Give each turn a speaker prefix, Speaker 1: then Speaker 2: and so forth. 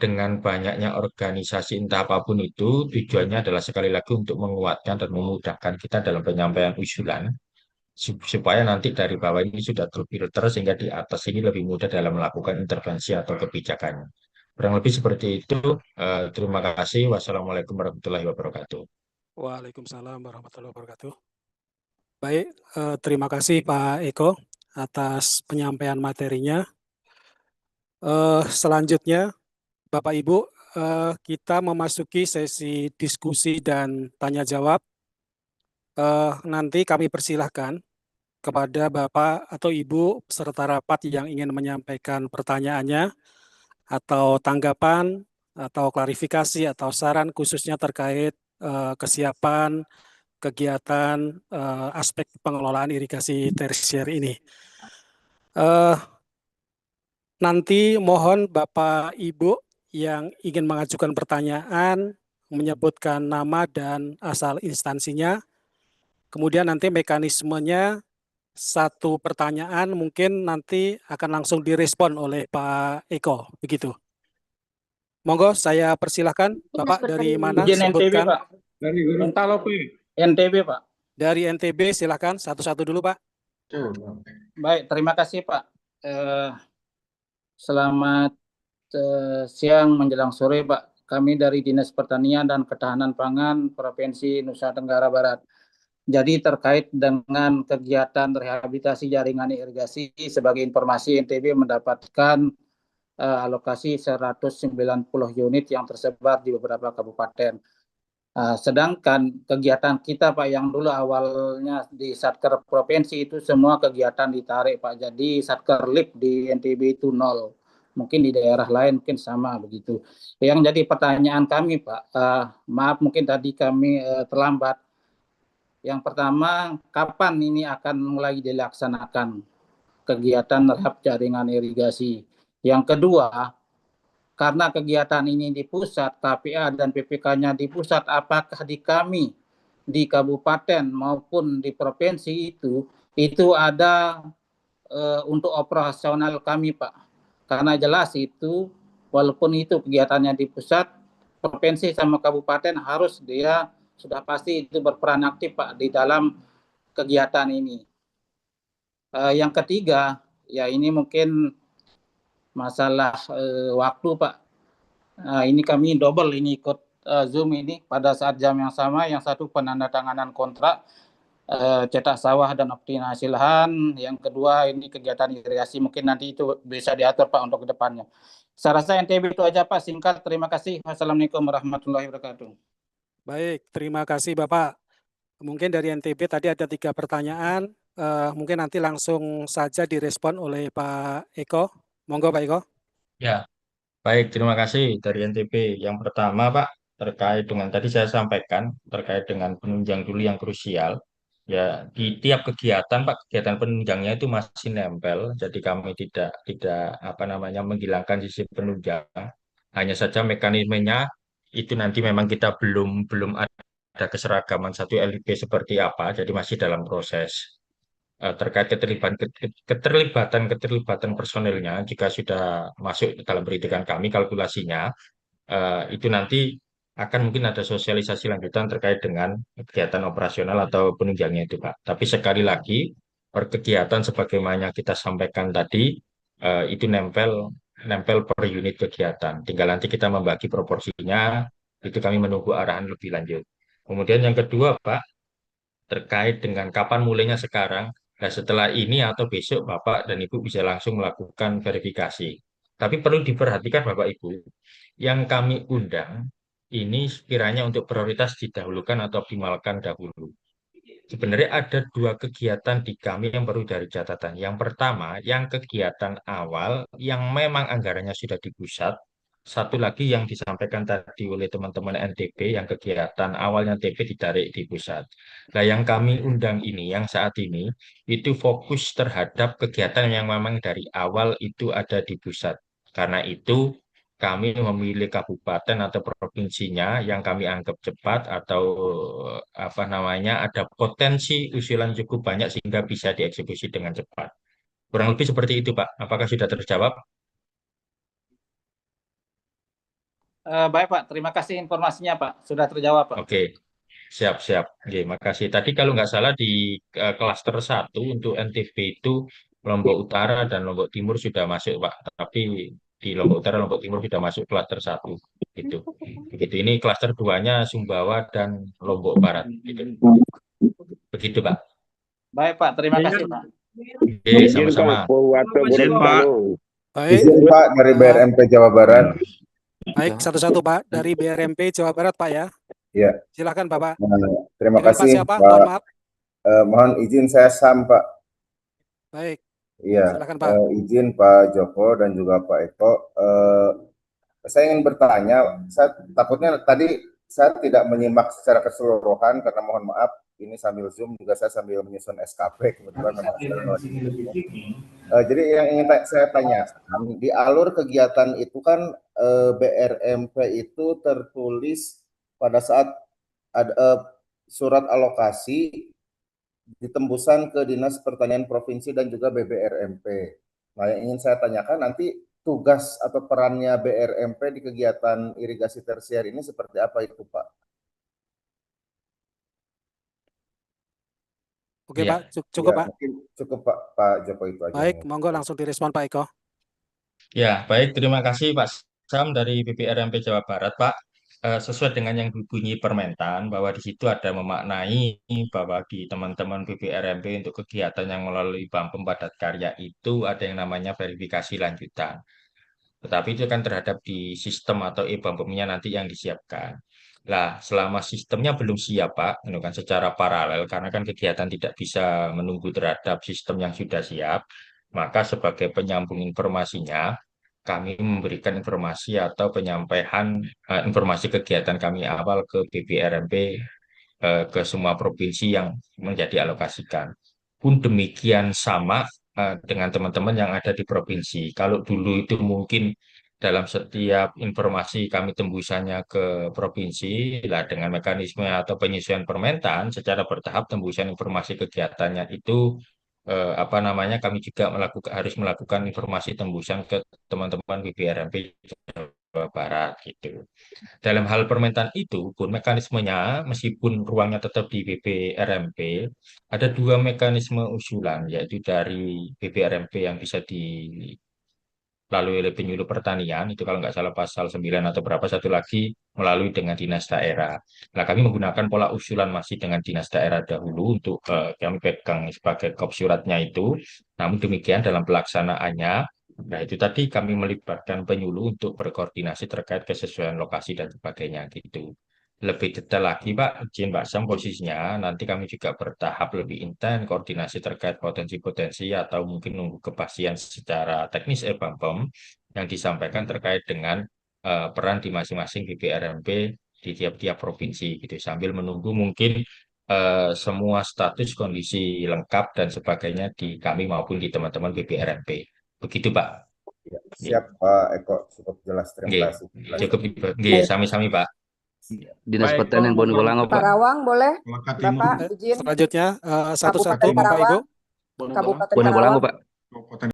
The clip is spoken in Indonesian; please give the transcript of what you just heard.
Speaker 1: dengan banyaknya organisasi entah apapun itu, tujuannya adalah sekali lagi untuk menguatkan dan memudahkan kita dalam penyampaian usulan, supaya nanti dari bawah ini sudah terfilter sehingga di atas ini lebih mudah dalam melakukan intervensi atau kebijakannya. Kurang lebih seperti itu. Terima kasih. Wassalamualaikum warahmatullahi wabarakatuh.
Speaker 2: Waalaikumsalam warahmatullahi wabarakatuh. Baik, terima kasih Pak Eko atas penyampaian materinya. Selanjutnya, Bapak Ibu, kita memasuki sesi diskusi dan tanya jawab. Nanti kami persilahkan kepada Bapak atau Ibu peserta rapat yang ingin menyampaikan pertanyaannya atau tanggapan atau klarifikasi atau saran khususnya terkait kesiapan kegiatan aspek pengelolaan irigasi tersier ini. Nanti mohon Bapak Ibu yang ingin mengajukan pertanyaan menyebutkan nama dan asal instansinya. Kemudian nanti mekanismenya satu pertanyaan mungkin nanti akan langsung direspon oleh Pak Eko, begitu. Monggo saya persilahkan, Bapak dari mana?
Speaker 3: Izin NTB,
Speaker 2: Sebutkan.
Speaker 3: Pak. Dari Gorontalo, Pak. NTB, Pak.
Speaker 2: Dari NTB, silakan satu-satu dulu, Pak.
Speaker 3: Baik, terima kasih, Pak. Selamat siang menjelang sore, Pak. Kami dari Dinas Pertanian dan Ketahanan Pangan Provinsi Nusa Tenggara Barat. Jadi terkait dengan kegiatan rehabilitasi jaringan irigasi, sebagai informasi NTB mendapatkan alokasi 190 unit yang tersebar di beberapa kabupaten. Sedangkan kegiatan kita Pak yang dulu awalnya di Satker Provinsi itu semua kegiatan ditarik Pak. Jadi Satker Lip di NTB itu nol. Mungkin di daerah lain mungkin sama begitu. Yang jadi pertanyaan kami Pak, maaf mungkin tadi kami terlambat. Yang pertama, kapan ini akan mulai dilaksanakan kegiatan rehab jaringan irigasi? Yang kedua, karena kegiatan ini di pusat, KPA dan PPK-nya di pusat, apakah di kami, di kabupaten maupun di provinsi itu ada untuk operasional kami Pak? Karena jelas itu, walaupun itu kegiatannya di pusat, provinsi sama kabupaten harus dia sudah pasti itu berperan aktif Pak di dalam kegiatan ini. Yang ketiga, ya ini mungkin masalah waktu Pak. Ini kami double ini ikut Zoom ini pada saat jam yang sama. Yang satu penandatanganan kontrak cetak sawah dan optimasi lahan. Yang kedua ini kegiatan irigasi, mungkin nanti itu bisa diatur Pak untuk kedepannya. Saya rasa NTB itu aja Pak, singkat. Terima kasih. Wassalamualaikum warahmatullahi wabarakatuh.
Speaker 2: Baik, terima kasih Bapak. Mungkin dari NTB tadi ada 3 pertanyaan. Mungkin nanti langsung saja direspon oleh Pak Eko. Monggo Pak Eko.
Speaker 1: Ya, baik. Terima kasih dari NTB. Yang pertama, Pak, terkait dengan tadi saya sampaikan terkait dengan penunjang dulu yang krusial. Ya, di tiap kegiatan, Pak, kegiatan penunjangnya itu masih nempel. Jadi kami tidak tidak apa namanya menghilangkan sisi penunjang. Hanya saja mekanismenya itu nanti memang kita belum belum ada keseragaman satu LIB seperti apa. Jadi masih dalam proses. Terkait keterlibatan personilnya jika sudah masuk dalam pendidikan kami kalkulasinya itu nanti akan mungkin ada sosialisasi lanjutan terkait dengan kegiatan operasional atau penunjangnya itu Pak. Tapi sekali lagi per kegiatan sebagaimana kita sampaikan tadi itu nempel nempel per unit kegiatan. Tinggal nanti kita membagi proporsinya, itu kami menunggu arahan lebih lanjut. Kemudian yang kedua Pak, terkait dengan kapan mulainya sekarang. Nah, setelah ini atau besok Bapak dan Ibu bisa langsung melakukan verifikasi. Tapi perlu diperhatikan Bapak Ibu, yang kami undang ini sekiranya untuk prioritas didahulukan atau optimalkan dahulu. Sebenarnya ada 2 kegiatan di kami yang perlu dari catatan. Yang pertama, yang kegiatan awal yang memang anggarannya sudah di pusat. Satu lagi yang disampaikan tadi oleh teman-teman NTB, yang kegiatan awalnya TP ditarik di pusat. Nah, yang kami undang ini, yang saat ini, itu fokus terhadap kegiatan yang memang dari awal itu ada di pusat. Karena itu, kami memilih kabupaten atau provinsinya yang kami anggap cepat atau apa namanya ada potensi usulan cukup banyak sehingga bisa dieksekusi dengan cepat. Kurang lebih seperti itu, Pak. Apakah sudah terjawab?
Speaker 3: Baik Pak, terima kasih informasinya Pak, sudah terjawab Pak.
Speaker 1: Oke, siap-siap. Oke, makasih. Tadi kalau nggak salah di klaster 1 untuk NTB itu Lombok Utara dan Lombok Timur sudah masuk, Pak. Tapi di Lombok Utara, Lombok Timur sudah masuk klaster 1. Gitu. Begitu. Ini klaster 2-nya Sumbawa dan Lombok Barat. Gitu. Begitu, Pak.
Speaker 3: Baik Pak, terima kasih Pak.
Speaker 1: Oke,
Speaker 4: Izin
Speaker 1: sama-sama.
Speaker 4: Pak, Purwato
Speaker 5: Izin, Pak.
Speaker 4: Gorontalo.
Speaker 2: Baik,
Speaker 6: Izin Pak dari BRMP Jawa Barat.
Speaker 2: baik satu-satu Pak dari BRMP Jawa Barat Pak ya.
Speaker 6: Ya.
Speaker 2: Silakan Bapak.
Speaker 6: Terima
Speaker 2: Dengan Pak
Speaker 6: kasih
Speaker 2: siapa?
Speaker 6: Pak.
Speaker 2: Mohon maaf.
Speaker 6: Mohon izin saya Sam Pak.
Speaker 2: Baik,
Speaker 6: Iya.
Speaker 2: silakan Pak.
Speaker 6: Izin Pak Joko dan juga Pak Eko. Saya ingin bertanya, saya takutnya tadi saya tidak menyimak secara keseluruhan karena mohon maaf ini sambil Zoom juga saya sambil menyusun SKP kebetulan memang jadi yang ingin saya tanya di alur kegiatan itu kan BRMP itu tertulis pada saat ada surat alokasi ditembusan ke Dinas Pertanian Provinsi dan juga BBRMP. Nah, yang ingin saya tanyakan nanti tugas atau perannya BRMP di kegiatan irigasi tersier ini seperti apa itu, Pak?
Speaker 2: Oke
Speaker 1: Iya.
Speaker 2: Pak, cukup
Speaker 6: Ya,
Speaker 2: Pak.
Speaker 6: mungkin cukup Pak Joko itu aja.
Speaker 2: Baik, monggo langsung direspon Pak Eko.
Speaker 1: Ya, baik. Terima kasih Pak Sam dari BPRMP Jawa Barat, Pak. Sesuai dengan yang dibunyi permentan, bahwa di situ ada memaknai bahwa di teman-teman BPRMP untuk kegiatan yang melalui Bampem Padat Karya itu ada yang namanya verifikasi lanjutan. Tetapi itu kan terhadap di sistem atau e-Bampemnya nanti yang disiapkan. Nah, selama sistemnya belum siap, Pak, itu kan secara paralel, karena kan kegiatan tidak bisa menunggu terhadap sistem yang sudah siap, maka sebagai penyambung informasinya, kami memberikan informasi atau penyampaian informasi kegiatan kami awal ke BPRMP ke semua provinsi yang menjadi alokasikan. Pun demikian sama dengan teman-teman yang ada di provinsi. Kalau dulu itu mungkin dalam setiap informasi kami tembusannya ke provinsi, lah dengan mekanisme atau penyesuaian permentan secara bertahap tembusan informasi kegiatannya itu apa namanya kami juga harus melakukan informasi tembusan ke teman-teman BPRMP Jawa Barat gitu. Dalam hal permentan itu pun mekanismenya meskipun ruangnya tetap di BPRMP, ada dua mekanisme usulan yaitu dari BPRMP yang bisa dilalui oleh penyuluh pertanian itu kalau nggak salah pasal 9 atau berapa, satu lagi melalui dengan dinas daerah. Nah, kami menggunakan pola usulan masih dengan dinas daerah dahulu untuk kami pegang sebagai kop suratnya itu. Namun demikian dalam pelaksanaannya, nah itu tadi kami melibatkan penyuluh untuk berkoordinasi terkait kesesuaian lokasi dan sebagainya gitu. Lebih detail lagi Pak, izin Pak Sam posisinya, nanti kami juga bertahap lebih intens koordinasi terkait potensi-potensi atau mungkin nunggu kepastian secara teknis Bampem yang disampaikan terkait dengan peran di masing-masing BPRMP di tiap-tiap provinsi gitu. Sambil menunggu mungkin semua status kondisi lengkap dan sebagainya di kami maupun di teman-teman BPRMP. Begitu Pak.
Speaker 6: Ya, siap Pak Eko, cukup jelas. Terima kasih.
Speaker 1: Cukup, sami-sami Pak.
Speaker 4: Dinas
Speaker 5: Baik,
Speaker 4: Pertanian Bonobolango, Pak.
Speaker 7: Karawang boleh,
Speaker 5: Langkah Timur,
Speaker 7: Bapak izin.
Speaker 2: Selanjutnya satu-satu
Speaker 7: Kabupaten
Speaker 2: Bapak Ibu.
Speaker 7: Karawang, Kabupaten
Speaker 4: Bonobolango,
Speaker 7: Karawang.
Speaker 4: Pak.
Speaker 5: Kabupaten